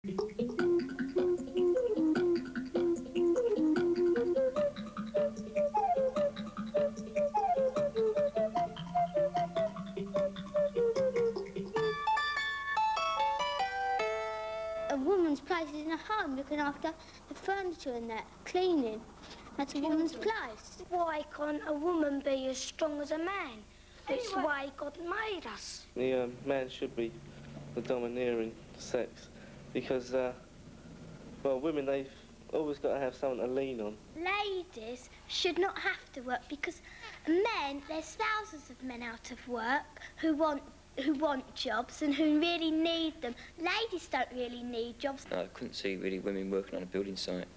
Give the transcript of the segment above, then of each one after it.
A woman's place is in a home, looking after the furniture and that, cleaning. That's a woman's place. Why can't a woman be as strong as a man? It's the way God made us. The man should be the domineering sex because, well, women, they've always got to have someone to lean on. Ladies should not have to work because men, there's thousands of men out of work who want jobs and who really need them. Ladies don't really need jobs. I couldn't see really women working on a building site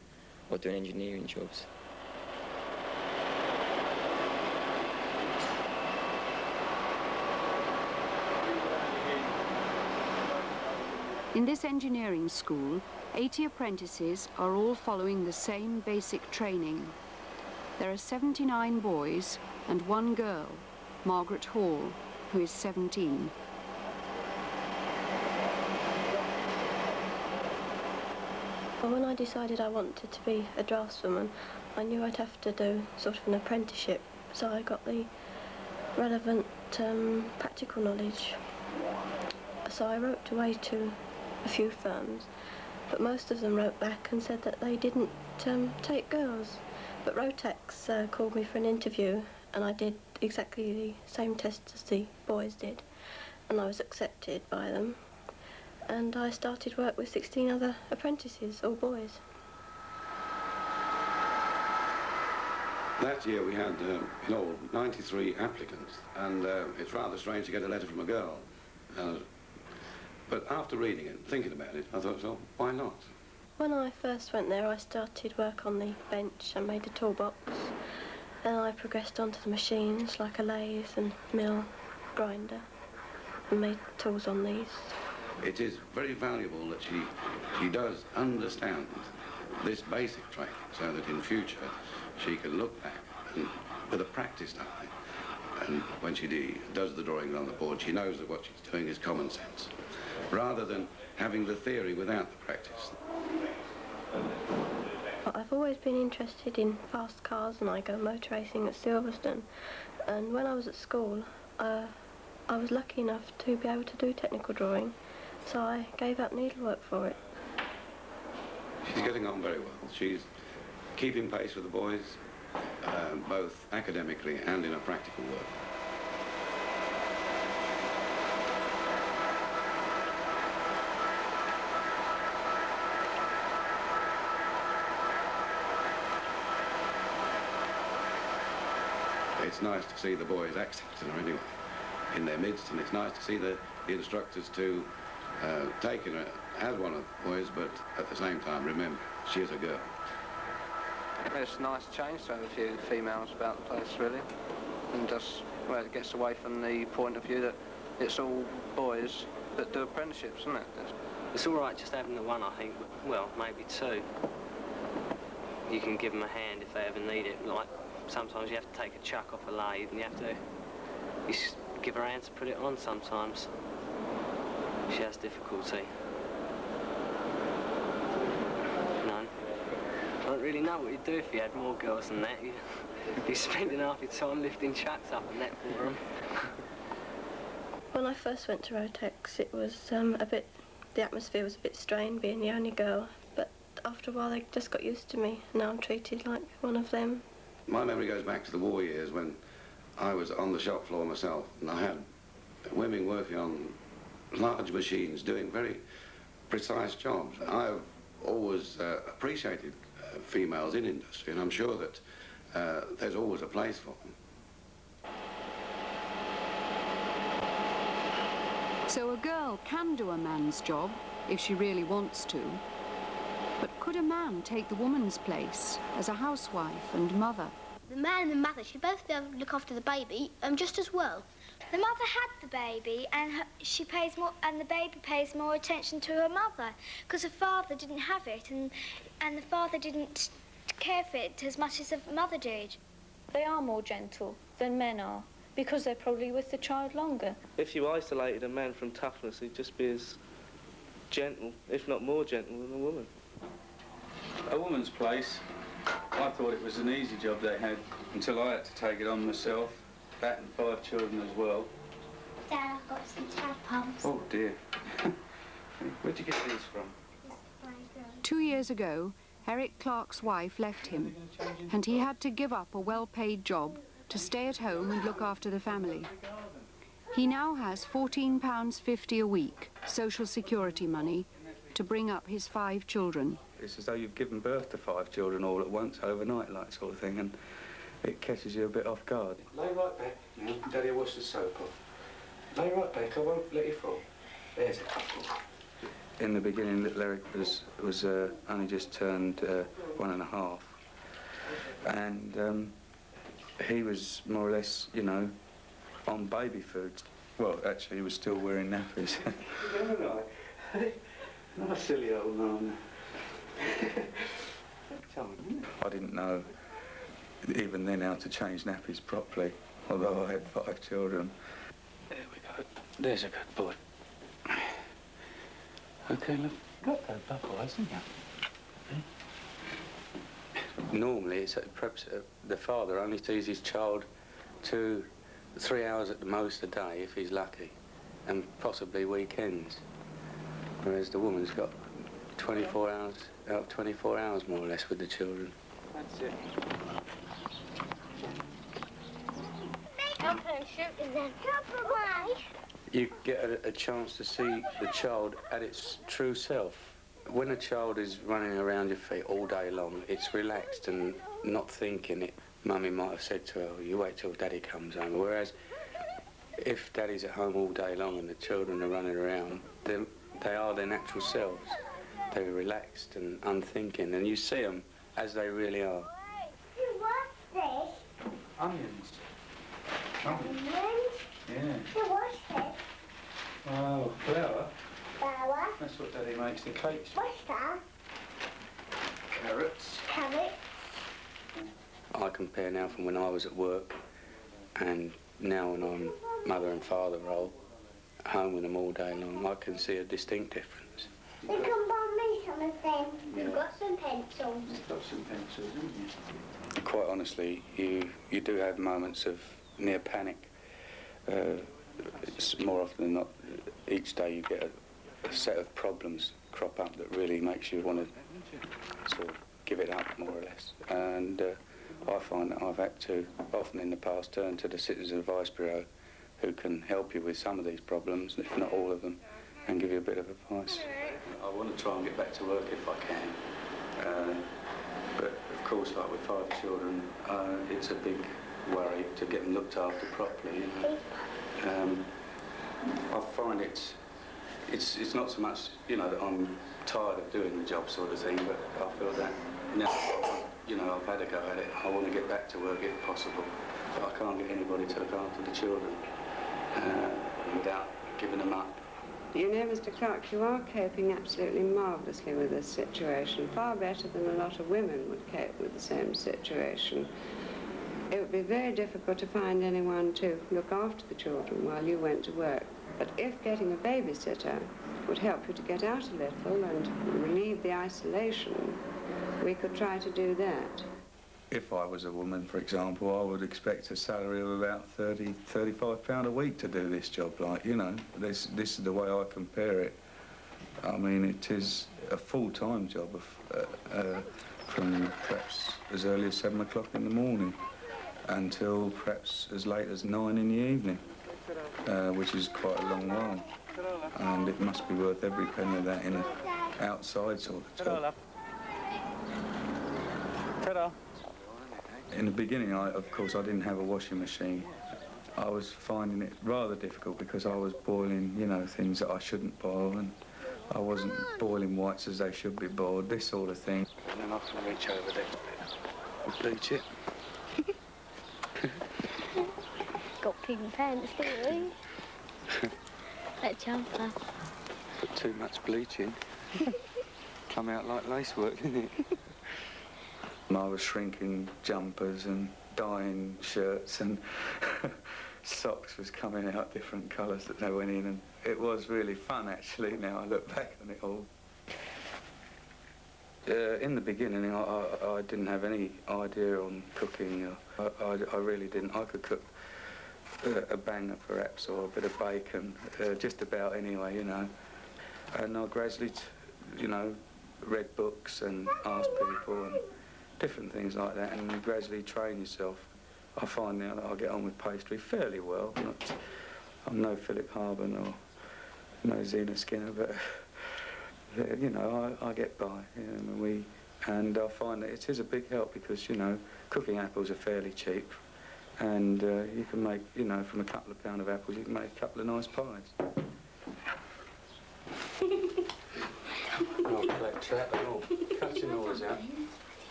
or doing engineering jobs. In this engineering school, 80 apprentices are all following the same basic training. There are 79 boys and 1 girl, Margaret Hall, who is 17. Well, when I decided I wanted to be a draftswoman, I knew I'd have to do sort of an apprenticeship, so I got the relevant practical knowledge. So I wrote away to a few firms, but most of them wrote back and said that they didn't take girls. But Rotex called me for an interview, and I did exactly the same test as the boys did, and I was accepted by them. And I started work with 16 other apprentices, all boys. That year we had, in all, 93 applicants, and it's rather strange to get a letter from a girl. But after reading it, thinking about it, I thought, well, why not? When I first went there, I started work on the bench and made a toolbox. Then I progressed onto the machines, like a lathe and mill, grinder, and made tools on these. It is very valuable that she does understand this basic training so that in future she can look back and, with a practiced eye, and when she does the drawings on the board, she knows that what she's doing is common sense, rather than having the theory without the practice. I've always been interested in fast cars, and I go motor racing at Silverstone. And when I was at school, I was lucky enough to be able to do technical drawing, so I gave up needlework for it. She's getting on very well. She's keeping pace with the boys, both academically and in her practical work. It's nice to see the boys accepting her anyway in their midst, and it's nice to see the instructors to taking her as one of the boys, but at the same time remember she is a girl. It's a nice change to have a few females about the place, really, and just, well, it gets away from the point of view that it's all boys that do apprenticeships, isn't it? It's all right just having the one, I think, but, well, maybe 2. You can give them a hand if they ever need it. Like, sometimes you have to take a chuck off a lathe and you have to give her a hand to put it on sometimes. She has difficulty. No. I don't really know what you'd do if you had more girls than that. You'd be spending half your time lifting chucks up and that for them. When I first went to Rotex, it was the atmosphere was a bit strained, being the only girl, but after a while they just got used to me. Now I'm treated like one of them. My memory goes back to the war years when I was on the shop floor myself, and I had women working on large machines doing very precise jobs. I've always appreciated females in industry, and I'm sure that there's always a place for them. So a girl can do a man's job if she really wants to. But could a man take the woman's place as a housewife and mother? The man and the mother should both be able to look after the baby just as well. The mother had the baby, and she pays more, and the baby pays more attention to her mother, because the father didn't have it, and the father didn't care for it as much as the mother did. They are more gentle than men are, because they're probably with the child longer. If you isolated a man from toughness, he'd just be as gentle, if not more gentle than a woman. A woman's place, I thought it was an easy job they had until I had to take it on myself. That and 5 children as well. Dad, I've got some tampons. Oh dear. Where'd you get these from? 2 years ago, Eric Clark's wife left him, and he had to give up a well-paid job to stay at home and look after the family. He now has £14.50 a week, social security money, to bring up his 5 children. It's as though you've given birth to 5 children all at once, overnight, like sort of thing, and it catches you a bit off guard. Lay right back now. Daddy will wash the soap off. Lay right back, I won't let you fall. There's a couple. In the beginning, little Eric was only just turned 1.5, and he was more or less, you know, on baby food. Well, actually, he was still wearing nappies. Not a silly old man. I didn't know, even then, how to change nappies properly, although I had 5 children. There we go. There's a good boy. Okay, love. Got those bubble eyes, haven't you? Normally, it's perhaps the father only sees his child 2, 3 hours at the most a day, if he's lucky, and possibly weekends. Whereas the woman's got 24 hours, out of 24 hours more or less with the children. That's it. I'm going to shoot them. Drop away. You get a chance to see the child at its true self. When a child is running around your feet all day long, it's relaxed and not thinking it. Mummy might have said to her, you wait till Daddy comes home. Whereas if Daddy's at home all day long and the children are running around, they are their natural selves. They're relaxed and unthinking, and you see them as they really are. What's this? Onions. Onions? Yeah. What's this? Oh, flour. Flour. That's what Daddy makes the cakes with. What's that? Carrots. Carrots. I compare now from when I was at work and now when I'm mother and father role, home with them all day long, I can see a distinct difference. You can buy me some of them. You've got some pencils. You've got some pencils, haven't you? Quite honestly, you do have moments of near panic. It's more often than not, each day you get a set of problems crop up that really makes you want to sort of give it up, more or less. And I find that I've had to, often in the past, turn to the Citizens Advice Bureau, who can help you with some of these problems, if not all of them, and give you a bit of advice. I want to try and get back to work if I can. But of course, like with 5 children, it's a big worry to get them looked after properly. You know? I find it's not so much, you know, that I'm tired of doing the job sort of thing, but I feel that now, you know, I've had a go at it. I want to get back to work if possible, but I can't get anybody to look after the children without giving them up. You know, Mr. Clark, you are coping absolutely marvellously with this situation, far better than a lot of women would cope with the same situation. It would be very difficult to find anyone to look after the children while you went to work. But if getting a babysitter would help you to get out a little and relieve the isolation, we could try to do that. If I was a woman, for example, I would expect a salary of about £30, £35 a week to do this job, like, you know. This is the way I compare it. I mean, it is a full-time job from perhaps as early as 7 o'clock in the morning until perhaps as late as 9 in the evening, which is quite a long while. And it must be worth every penny of that in an outside sort of job. Ta-da. In the beginning, of course, I didn't have a washing machine. I was finding it rather difficult because I was boiling, you know, things that I shouldn't boil, and I wasn't boiling whites as they should be boiled, this sort of thing. And then I can reach over there and bleach it. Got pink pants, don't we? That jumper. Too much bleaching. Come out like lacework, didn't it? And I was shrinking jumpers and dyeing shirts and socks was coming out different colours that they went in, and it was really fun actually. Now I look back on it all. In the beginning, I didn't have any idea on cooking. I really didn't. I could cook a banger perhaps, or a bit of bacon, just about anyway, you know. And I gradually, you know, read books and asked people and different things like that, and you gradually train yourself. I find now that I get on with pastry fairly well. I'm no Philip Harben or no Zena Skinner, but you know, I get by. And I find that it is a big help because, you know, cooking apples are fairly cheap, and you can make, you know, from a couple of pounds of apples, you can make a couple of nice pies. I'll collect that and all. Cut your nose out.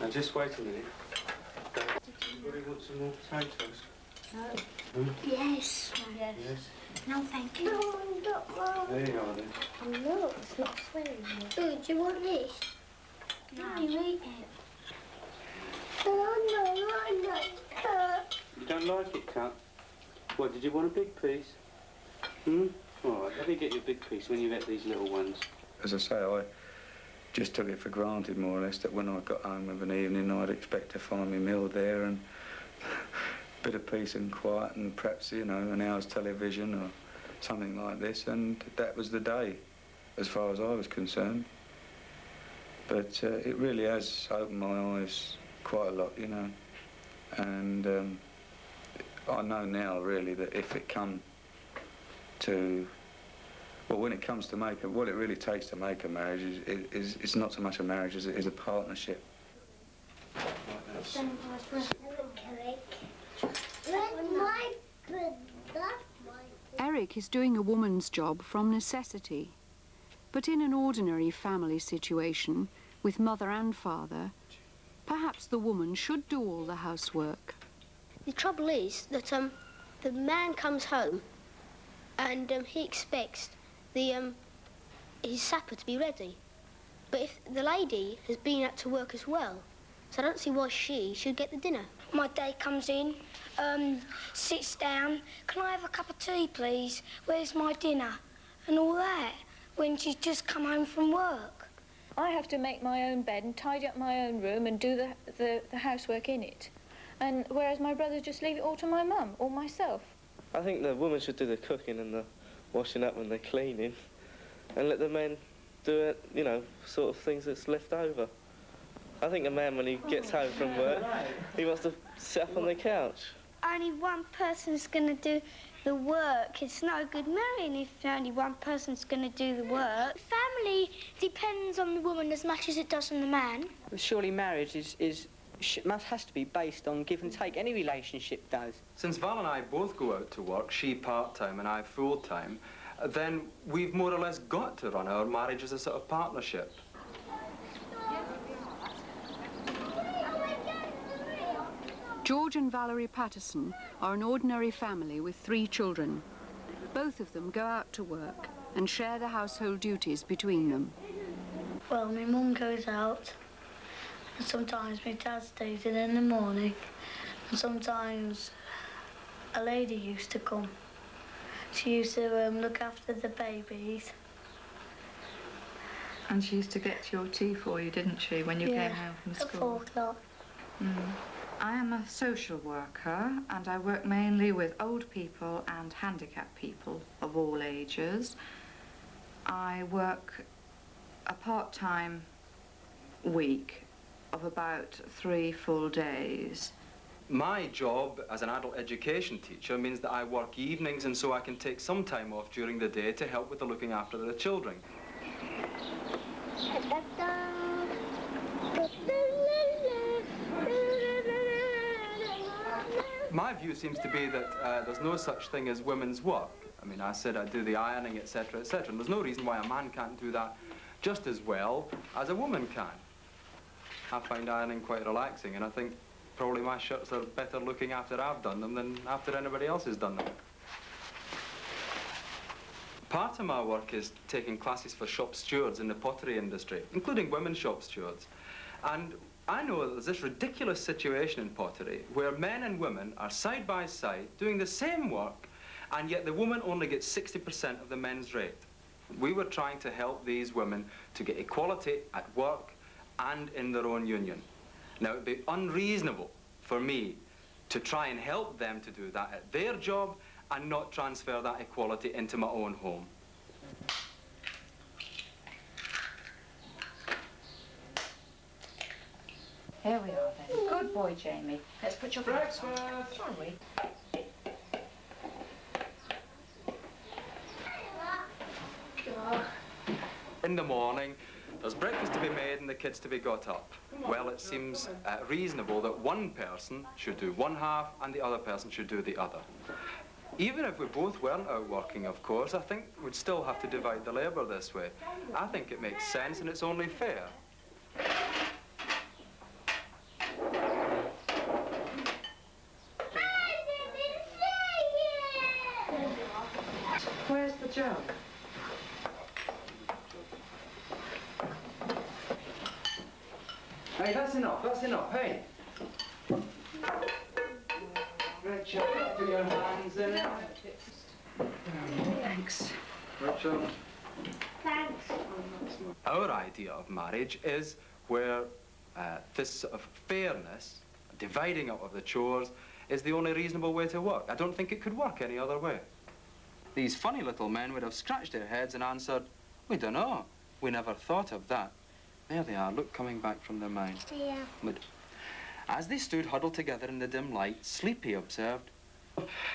Now just wait a minute. Anybody want some more potatoes? No. Yes. Yes. Yes. No, thank you. No, not Mum. There you are then. Oh, look, it's not sweating. Oh, do you want this? No, you eat it. No. You don't like it cut? What, did you want a big piece? Hmm? All right, let me get you a big piece when you get these little ones. As I say, I just took it for granted, more or less, that when I got home of an evening, I'd expect to find my meal there and a bit of peace and quiet and perhaps, you know, an hour's television or something like this, and that was the day, as far as I was concerned. But it really has opened my eyes quite a lot, you know, and I know now, really, that if it come to, well, when it comes to what it really takes to make a marriage is it's not so much a marriage as it is a partnership. Eric is doing a woman's job from necessity, but in an ordinary family situation with mother and father, perhaps the woman should do all the housework. The trouble is that the man comes home and he expects his supper to be ready. But if the lady has been out to work as well, so I don't see why she should get the dinner. My dad comes in, sits down. Can I have a cup of tea, please? Where's my dinner? And all that, when she's just come home from work. I have to make my own bed and tidy up my own room and do the housework in it. And whereas my brothers just leave it all to my mum or myself. I think the woman should do the cooking and the washing up and the cleaning, and let the men do it, you know, sort of things that's left over. I think a man, when he gets home from work, he wants to sit up on the couch. Only one person's going to do the work. It's no good marrying if only one person's going to do the work. Family depends on the woman as much as it does on the man. Surely marriage has to be based on give and take. Any relationship does. Since Val and I both go out to work, she part-time and I full-time, then we've more or less got to run our marriage as a sort of partnership. George and Valerie Patterson are an ordinary family with 3 children. Both of them go out to work and share the household duties between them. Well, my mum goes out, and sometimes my dad stays in the morning, and sometimes a lady used to come. She used to look after the babies. And she used to get your tea for you, didn't she, when you came home from school? At 4 o'clock. I am a social worker, and I work mainly with old people and handicapped people of all ages. I work a part-time week of about 3 full days. My job as an adult education teacher means that I work evenings, and so I can take some time off during the day to help with the looking after the children. My view seems to be that there's no such thing as women's work. I mean, I said I do the ironing, etc., etc., and there's no reason why a man can't do that just as well as a woman can. I find ironing quite relaxing, and I think probably my shirts are better looking after I've done them than after anybody else has done them. Part of my work is taking classes for shop stewards in the pottery industry, including women shop stewards. And I know that there's this ridiculous situation in pottery where men and women are side by side doing the same work, and yet the woman only gets 60% of the men's rate. We were trying to help these women to get equality at work and in their own union. Now, it would be unreasonable for me to try and help them to do that at their job and not transfer that equality into my own home. Here we are then. Good boy, Jamie. Let's put your breakfast on, shall we? In the morning, there's breakfast to be made and the kids to be got up. Well, it seems reasonable that one person should do one half and the other person should do the other. Even if we both weren't out working, of course, I think we'd still have to divide the labour this way. I think it makes sense and it's only fair. Where's the jug? Hey, that's enough, hey! Rachel, put your hands in it. Thanks. Rachel. Thanks. Our idea of marriage is where this sort of fairness, dividing up of the chores, is the only reasonable way to work. I don't think it could work any other way. These funny little men would have scratched their heads and answered, "We don't know. We never thought of that." There they are, look, coming back from their mind. Yeah. But as they stood huddled together in the dim light, Sleepy observed,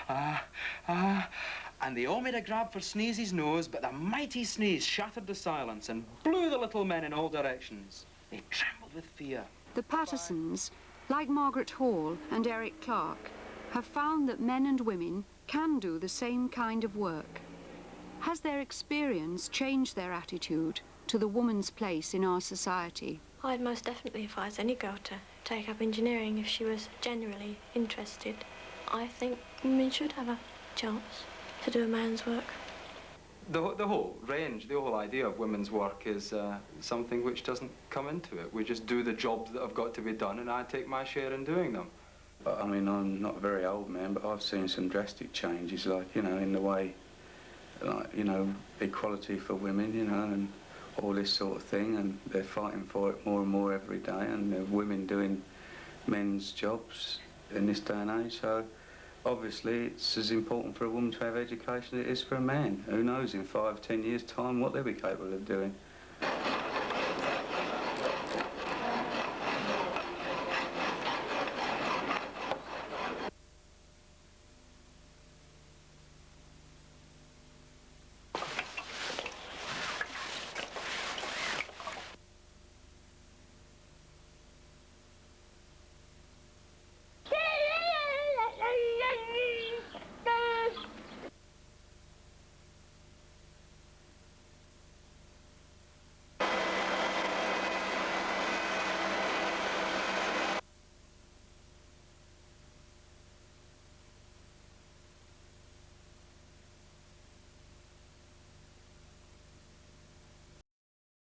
and they all made a grab for Sneezy's nose, but the mighty sneeze shattered the silence and blew the little men in all directions. They trembled with fear. The Pattersons, like Margaret Hall and Eric Clark, have found that men and women can do the same kind of work. Has their experience changed their attitude to the woman's place in our society? I'd most definitely advise any girl to take up engineering if she was genuinely interested. I think women should have a chance to do a man's work. The whole range, the whole idea of women's work is something which doesn't come into it. We just do the jobs that have got to be done, and I take my share in doing them. I mean, I'm not a very old man, but I've seen some drastic changes, like, you know, in the way, like, you know, equality for women, you know, and all this sort of thing, and they're fighting for it more and more every day, and there are women doing men's jobs in this day and age, so obviously it's as important for a woman to have education as it is for a man. Who knows in 5, 10 years' time what they'll be capable of doing.